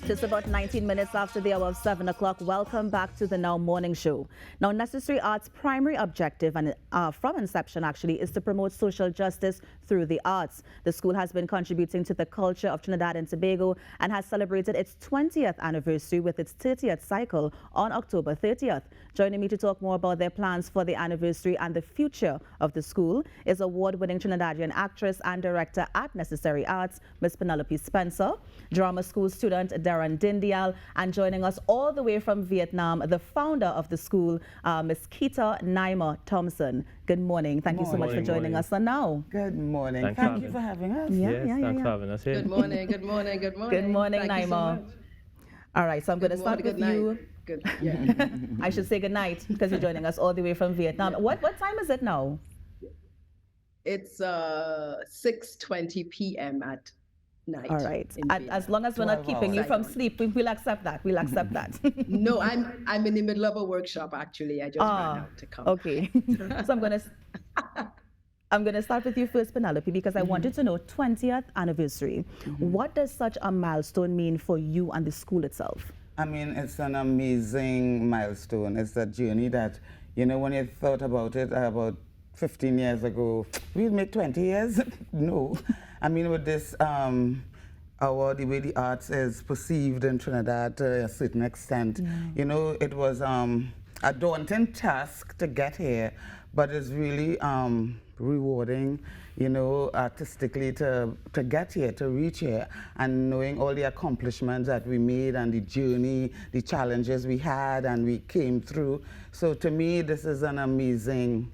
Just about 19 minutes after the hour of 7 o'clock, welcome back to the Now Morning Show. Now, Necessary Arts' primary objective, and from inception actually, is to promote social justice through the arts. The school has been contributing to the culture of Trinidad and Tobago and has celebrated its 20th anniversary with its 30th cycle on October 30th. Joining me to talk more about their plans for the anniversary and the future of the school is award-winning Trinidadian actress and director at Necessary Arts, Ms. Penelope Spencer, drama school student Darren Dindial, and joining us all the way from Vietnam, the founder of the school, Ms. Kita Naima Thompson. Good morning. Thank you so much for joining us on Now. Good morning. Thank you for having us. Thanks for having us here. Good morning, good morning, good morning. Good morning, Thank you so Naima. much. All right, so I'm going to start with you. Good, yeah. I should say good night because you're joining us all the way from Vietnam. What time is it now? It's 6:20 p.m. at night. All right. in As long as we're not 12 keeping you hours. from sleep, we'll accept that. We'll accept that. No, I'm in the middle of a workshop actually. I just ran out to come. Okay. So I'm gonna start with you first, Penelope, because I wanted to know 20th anniversary. What does such a milestone mean for you and the school itself? I mean, it's an amazing milestone. It's a journey that, you know, when you thought about it about 15 years ago, we'll make 20 years? No. I mean, with this the way the arts is perceived in Trinidad to a certain extent, you know, it was a daunting task to get here, but it's really rewarding, you know, artistically to get here, to reach here, and knowing all the accomplishments that we made and the journey, the challenges we had and we came through. So to me, this is an amazing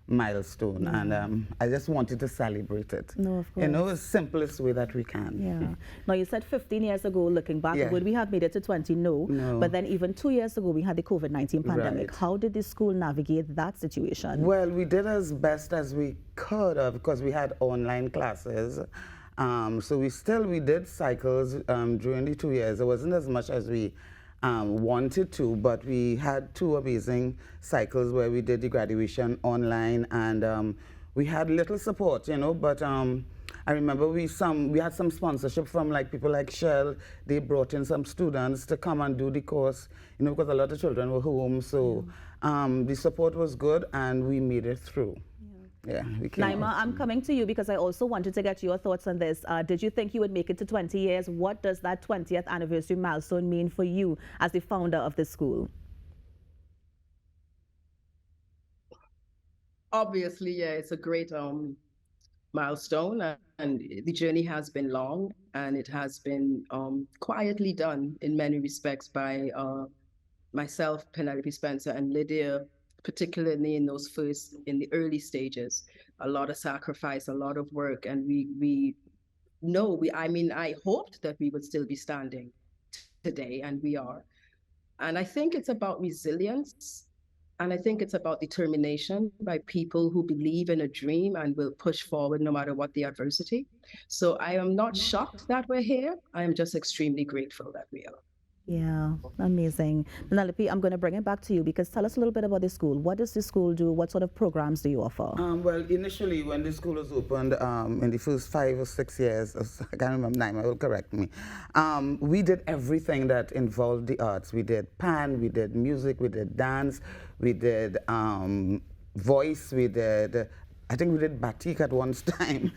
milestone, and I just wanted to celebrate it. No, of course. You know, the simplest way that we can. Yeah. Now, you said 15 years ago, looking back, Yeah. would we have made it to 20? No. No. But then even 2 years ago, we had the COVID-19 pandemic. Right. How did the school navigate that situation? Well, we did as best as we could have because we had online classes. So we did cycles during the 2 years. It wasn't as much as we wanted to, but we had 2 amazing cycles where we did the graduation online, and we had little support, you know, but I remember we had some sponsorship from like people like Shell. They brought in some students to come and do the course, you know, because a lot of children were home. So the support was good and we made it through. Yeah, we came Naima, out. I'm coming to you because I also wanted to get your thoughts on this. Did you think you would make it to 20 years? What does that 20th anniversary milestone mean for you as the founder of the school? Obviously, yeah, it's a great milestone, and the journey has been long, and it has been quietly done in many respects by myself, Penelope Spencer, and Lydia, particularly in the early stages. A lot of sacrifice, a lot of work, and I hoped that we would still be standing today, and we are. And I think it's about resilience. And I think it's about determination by people who believe in a dream and will push forward no matter what the adversity. So I am not shocked that we're here. I am just extremely grateful that we are. Yeah, amazing. Penelope, I'm going to bring it back to you because tell us a little bit about the school. What does the school do? What sort of programs do you offer? Well, initially, when the school was opened in the first 5 or 6 years, I can't remember, Naima will correct me, we did everything that involved the arts. We did pan, we did music, we did dance, we did voice, I think we did batik at one time.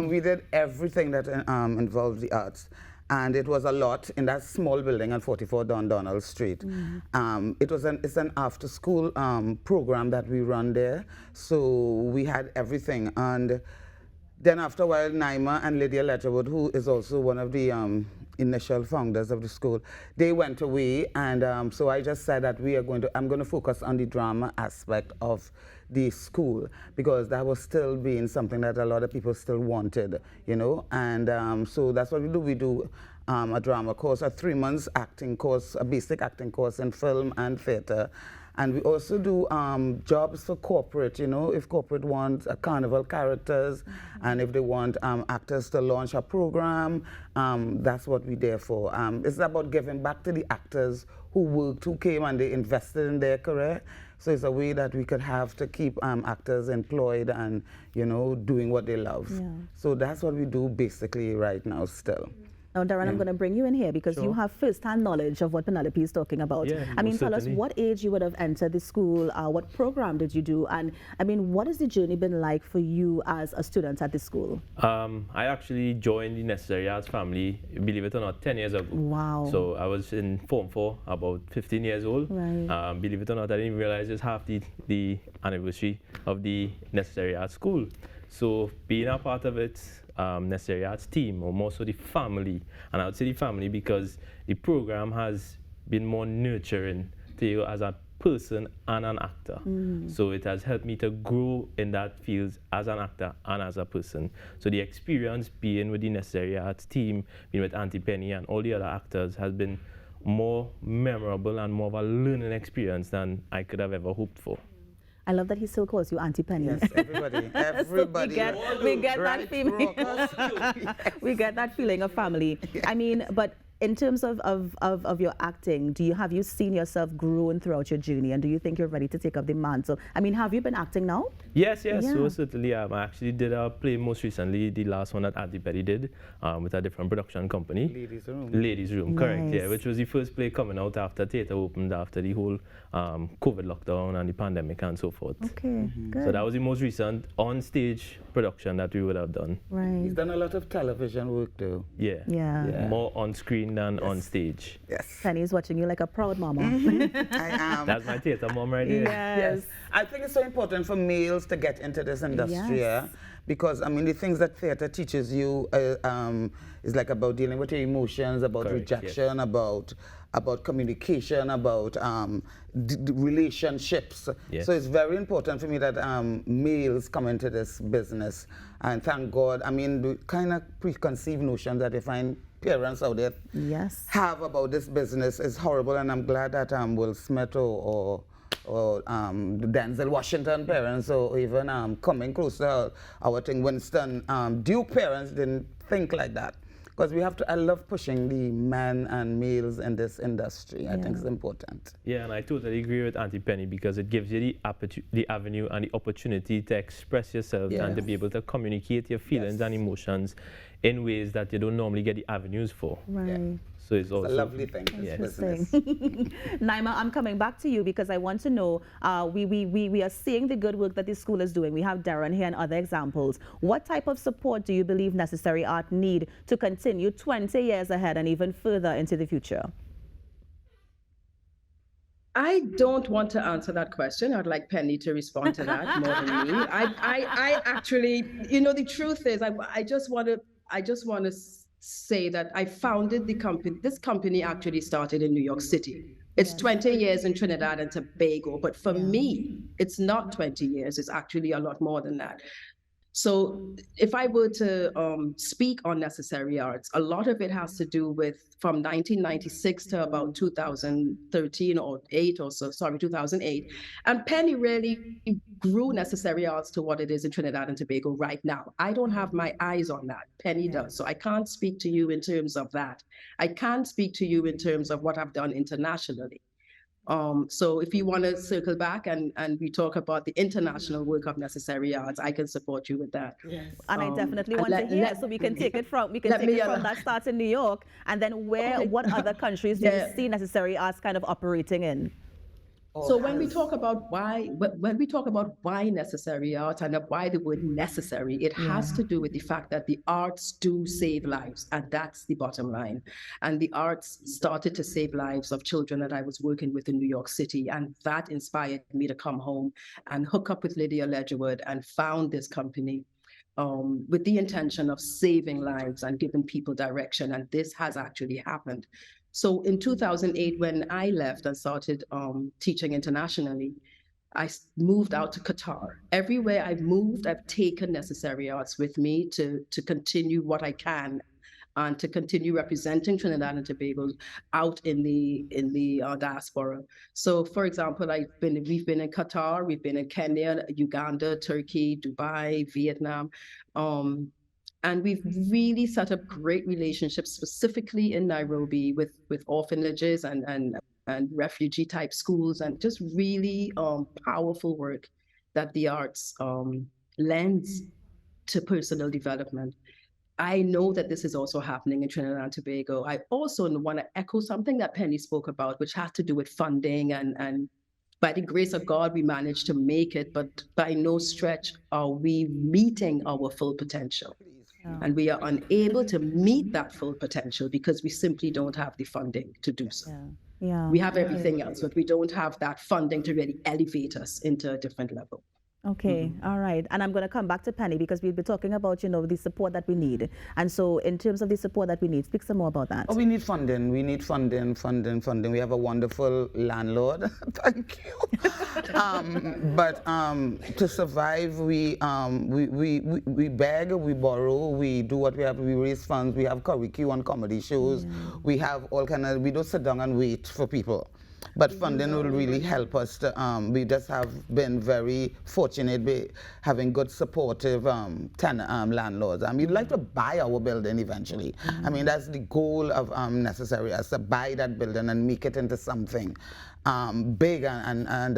We did everything that involved the arts. And it was a lot in that small building on 44 Don Donald Street. It's an after-school program that we run there, so we had everything. And then after a while, Naima and Lydia Letterwood, who is also one of the initial founders of the school, they went away, and so I just said that I'm going to focus on the drama aspect of the school, because that was still being something that a lot of people still wanted, you know, and so that's what we do. We do a drama course, a 3 months acting course, a basic acting course in film and theater. And we also do jobs for corporate, you know, if corporate wants carnival characters, and if they want actors to launch a program, that's what we're there for. It's about giving back to the actors who worked, who came and they invested in their career. So it's a way that we could have to keep actors employed and, you know, doing what they love. Yeah. So that's what we do basically right now still. Now, Darren, I'm going to bring you in here because you Sure. have first-hand knowledge of what Penelope is talking about. Yeah, I mean, most tell us certainly. what age you would have entered the school, what program did you do, and I mean, what has the journey been like for you as a student at the school? I actually joined the Necessary Arts family, believe it or not, 10 years ago. Wow. So I was in Form 4, about 15 years old. Right. Believe it or not, I didn't even realize it's half the anniversary of the Necessary Arts School. So being a part of it, Necessary Arts team, or more so the family, and I would say the family because the program has been more nurturing to you as a person and an actor. So it has helped me to grow in that field as an actor and as a person. So the experience being with the Necessary Arts team, being with Auntie Penny and all the other actors has been more memorable and more of a learning experience than I could have ever hoped for. I love that he still calls you Auntie Penny. Yes, everybody, everybody. we get that Right, feeling. Rockus? We get that feeling of family. I mean, but in terms of your acting, have you seen yourself growing throughout your journey, and do you think you're ready to take up the mantle? I mean, have you been acting now? Yes, Yeah. so certainly. I actually did a play most recently, the last one that Auntie Betty did with a different production company. Ladies' room. Ladies' Room, correct, yeah, Nice. which was the first play coming out after theatre opened after the whole COVID lockdown and the pandemic and so forth. Okay, good. So that was the most recent on-stage production that we would have done. right. He's done a lot of television work though. Yeah. Yeah. More on screen than on stage. Yes. Penny's watching you like a proud mama. I am. That's my theatre mom right there. Yes. I think it's so important for males to get into this industry, Yes. yeah? Because I mean, the things that theater teaches you is like about dealing with your emotions, about Correct, rejection, about communication, about relationships. Yes. So it's very important for me that males come into this business, and thank God. I mean, the kind of preconceived notion that you find parents out there Yes. have about this business is horrible, and I'm glad that Will Smith or the Denzel Washington parents, or even coming close to our thing, Winston Duke parents didn't think like that. Because we have to, I love pushing the men and males in this industry. I think it's important. Yeah, and I totally agree with Auntie Penny because it gives you the avenue and the opportunity to express yourself and to be able to communicate your feelings and emotions in ways that you don't normally get the avenues for. Right. So it's also It's a lovely thing, this business. Naima, I'm coming back to you because I want to know, we are seeing the good work that the school is doing. We have Darren here and other examples. What type of support do you believe Necessary Art need to continue 20 years ahead and even further into the future? I don't want to answer that question. I'd like Penny to respond to that more than me. I actually, the truth is, I just want to say that I founded the company. This company actually started in New York City. It's 20 years in Trinidad and Tobago, but for me, it's not 20 years. It's actually a lot more than that. So if I were to speak on Necessary Arts, a lot of it has to do with from 1996 to about 2013 or 2008. And Penny really grew Necessary Arts to what it is in Trinidad and Tobago right now. I don't have my eyes on that. Penny does. So I can't speak to you in terms of that. I can't speak to you in terms of what I've done internationally. So if you want to circle back and we talk about the international work of Necessary Arts, I can support you with that. And I definitely and want to hear, so we can take it from that start in New York, and then what other countries do you see Necessary Arts kind of operating in? So when we talk about why Necessary Arts and why the word necessary, it has to do with the fact that the arts do save lives, and that's the bottom line. And the arts started to save lives of children that I was working with in New York City, and that inspired me to come home and hook up with Lydia Ledgerwood and found this company with the intention of saving lives and giving people direction, and this has actually happened. So in 2008, when I left and started teaching internationally, I moved out to Qatar. Everywhere I've moved, I've taken Necessary Arts with me to continue what I can and to continue representing Trinidad and Tobago out in the diaspora. So, for example, we've been in Qatar, we've been in Kenya, Uganda, Turkey, Dubai, Vietnam. And we've really set up great relationships, specifically in Nairobi, with orphanages and refugee type schools, and just really powerful work that the arts lends to personal development. I know that this is also happening in Trinidad and Tobago. I also want to echo something that Penny spoke about, which has to do with funding, and by the grace of God, we managed to make it, but by no stretch are we meeting our full potential. Yeah. And we are unable to meet that full potential because we simply don't have the funding to do so. Yeah. Yeah. We have everything else, but we don't have that funding to really elevate us into a different level. Okay, all right. And I'm going to come back to Penny because we'll be talking about, the support that we need. And so in terms of the support that we need, speak some more about that. Oh, we need funding. We need funding. We have a wonderful landlord. Thank you. But to survive, we beg, we borrow, we do what we have. We raise funds. We have curriculum and comedy shows. We have all kind of. We don't sit down and wait for people. But funding will really help us to, we just have been very fortunate by having good supportive landlords. We'd like to buy our building eventually. I mean, that's the goal of Necessary, is to buy that building and make it into something big and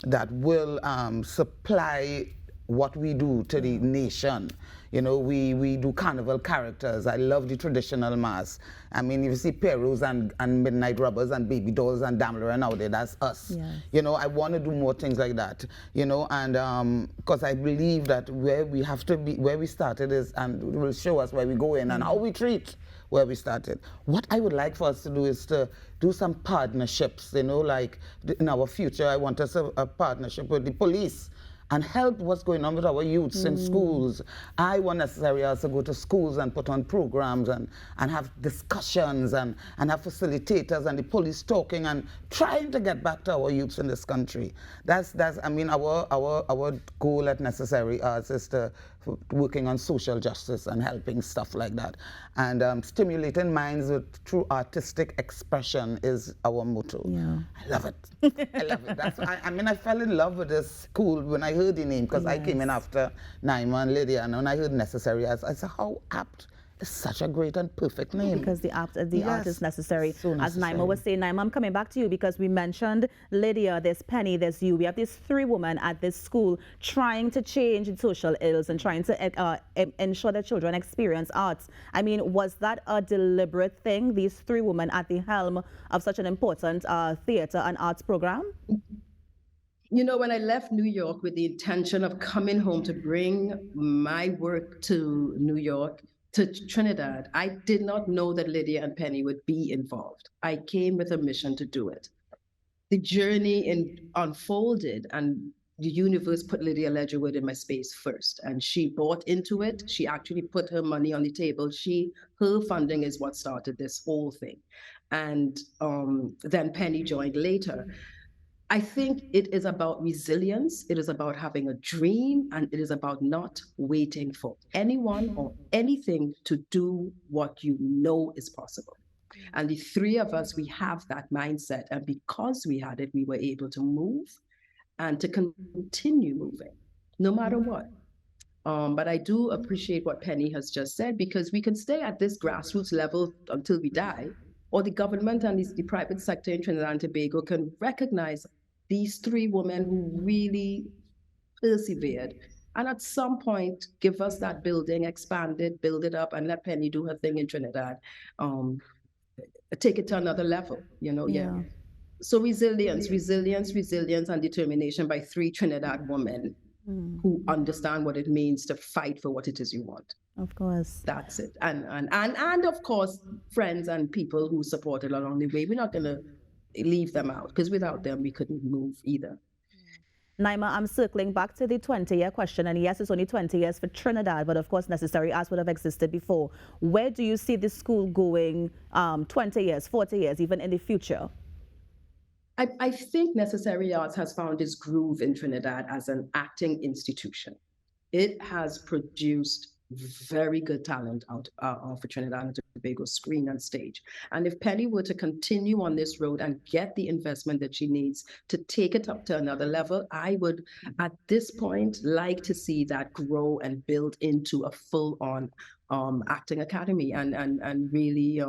that will supply what we do to the nation. We do carnival characters. I love the traditional mask. I mean, if you see Perus and Midnight Rubbers and Baby Dolls and Damler nowadays, that's us. Yes. I want to do more things like that, and because I believe that where we have to be, where we started is, and it will show us where we go in and how we treat where we started. What I would like for us to do is to do some partnerships, like in our future, I want us a partnership with the police and help what's going on with our youths in schools. I want Necessary Arts to go to schools and put on programs and have discussions and have facilitators and the police talking and trying to get back to our youths in this country. That's I mean, our goal at Necessary Arts is to working on social justice and helping stuff like that. And stimulating minds through artistic expression is our motto. Yeah. I love it. I love it. I mean, I fell in love with this school when I heard the name, because I came in after Naima and Lydia, and when I heard Necessary Arts, I said, how apt. It's such a great and perfect name. Because the art is necessary. So As necessary. Naima was saying, Naima, I'm coming back to you because we mentioned Lydia, there's Penny, there's you. We have these three women at this school trying to change social ills and trying to ensure that children experience arts. I mean, was that a deliberate thing, these three women at the helm of such an important theater and arts program? When I left New York with the intention of coming home to bring my work to New York, to Trinidad, I did not know that Lydia and Penny would be involved. I came with a mission to do it. The journey unfolded, and the universe put Lydia Ledgerwood in my space first, and she bought into it. She actually put her money on the table. Her funding is what started this whole thing. And then Penny joined later. I think it is about resilience. It is about having a dream, and it is about not waiting for anyone or anything to do what you know is possible. And the three of us, we have that mindset. And because we had it, we were able to move and to continue moving, no matter what. But I do appreciate what Penny has just said, because we can stay at this grassroots level until we die, or the government and the private sector in Trinidad and Tobago can recognize these three women who really persevered, and at some point give us that building, expand it, build it up, and let Penny do her thing in Trinidad, take it to another level, Yeah. So resilience, and determination by three Trinidad women who understand what it means to fight for what it is you want. Of course. That's it. And of course, friends and people who supported along the way. We're not going to leave them out, because without them, we couldn't move either. Naima, I'm circling back to the 20-year question, and yes, it's only 20 years for Trinidad, but of course Necessary Arts would have existed before. Where do you see this school going 20 years, 40 years, even in the future? I think Necessary Arts has found its groove in Trinidad as an acting institution. It has produced very good talent out for Trinidad and Tobago screen and stage. And if Penny were to continue on this road and get the investment that she needs to take it up to another level, I would, at this point, like to see that grow and build into a full-on acting academy and really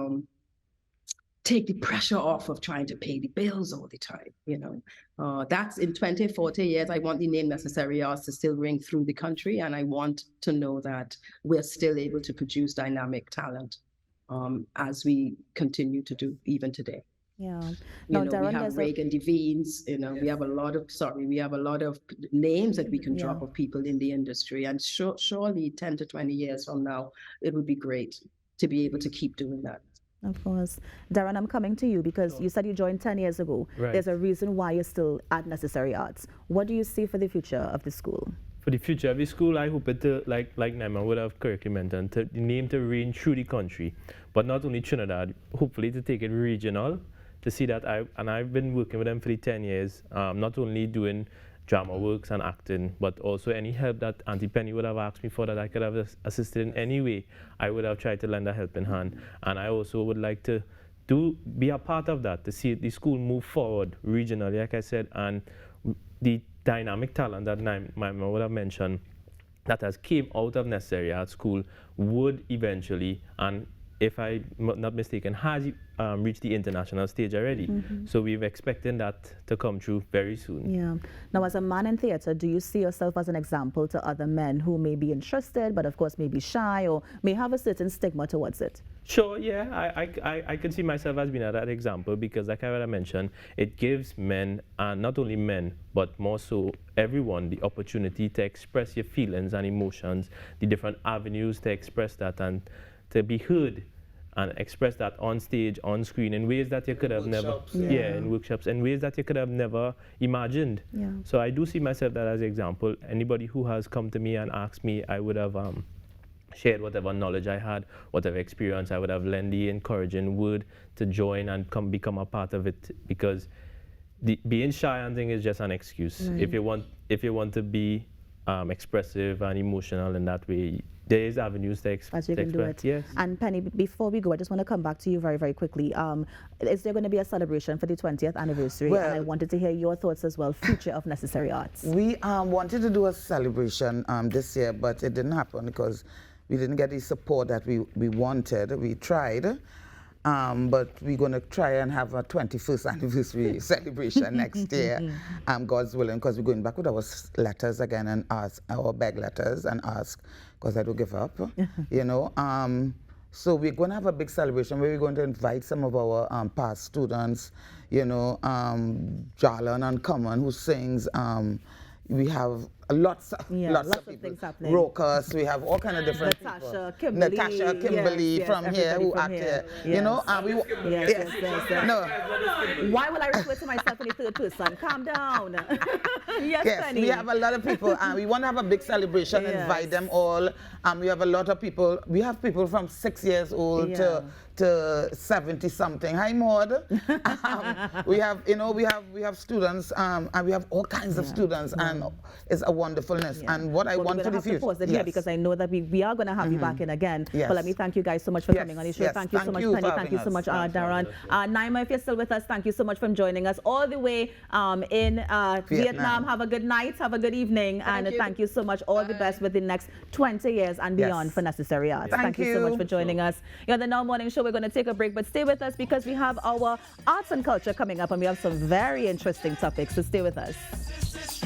take the pressure off of trying to pay the bills all the time, That's in 20, 40 years, I want the name Necessary Arts to still ring through the country, and I want to know that we're still able to produce dynamic talent as we continue to do even today. Yeah. We Darren, have Reagan Devines, we have a lot of names that we can drop of people in the industry, and surely 10 to 20 years from now, it would be great to be able to keep doing that. Of course. Darren, I'm coming to you because you said you joined 10 years ago. Right. There's a reason why you're still at Necessary Arts. What do you see for the future of the school? For the future of the school, I hope it to, like Naima would have correctly mentioned, the name to reign through the country, but not only Trinidad, hopefully to take it regional, to see that I've been working with them for the 10 years, not only doing drama works and acting, but also any help that Auntie Penny would have asked me for that I could have assisted in any way, I would have tried to lend a helping hand. And I also would like to be a part of that, to see the school move forward regionally, like I said, and the dynamic talent that Naima would have mentioned that has came out of Necessary Arts School would eventually, and if I'm not mistaken, has reached the international stage already. So we're expecting that to come true very soon. Yeah. Now, as a man in theatre, do you see yourself as an example to other men who may be interested, but of course may be shy or may have a certain stigma towards it? Sure, yeah, I can see myself as being that example because, like I mentioned, it gives men, and not only men, but more so everyone, the opportunity to express your feelings and emotions, the different avenues to express that and to be heard and express that on stage, on screen, in ways that you could have never, in workshops, in ways that you could have never imagined. Yeah. So I do see myself that as an example. Anybody who has come to me and asked me, I would have shared whatever knowledge I had, whatever experience, I would have lent the encouraging word to join and become a part of it, because being shy and thing is just an excuse. Right. If you want to be expressive and emotional in that way, there is avenues to As you can do it. Yes. And Penny, before we go, I just want to come back to you very, very quickly. Is there going to be a celebration for the 20th anniversary? Well, and I wanted to hear your thoughts as well, future of Necessary Arts. We wanted to do a celebration this year, but it didn't happen because we didn't get the support that we wanted. We tried, but we're going to try and have a 21st anniversary celebration next year, God's willing, because we're going back with our letters again and ask, our beg letters and ask, because I don't give up, So we're going to have a big celebration where we're going to invite some of our past students, Jalan and Common, who sings. We have lots of people. Things happening. Rokas, we have all kind of different Natasha, people. Kimberly, Natasha, Kimberly yes, from here, who act here. Yes. Yes. No. Why will I refer to myself in the third person? Calm down. Yes, Penny. We have a lot of people, and we want to have a big celebration, invite them all. We have a lot of people. We have people from 6 years old to 70 something. Hi, Maud. We have students, and we have all kinds of students, and it's a wonderfulness. And what I want for the future. Pause it here because I know that we are going to have you back in again. Yes. But let me thank you guys so much for coming on the show. Yes. Thank you so much, Penny. Thank you so much, Darren. Naima, if you're still with us, thank you so much for joining us all the way in Vietnam. Have a good night. Have a good evening. Thank you so much. All the best with the next 20 years and beyond for Necessary Arts. Thank you so much for joining us. You're the Now Morning Show. We're going to take a break, but stay with us because we have our arts and culture coming up and we have some very interesting topics. So stay with us.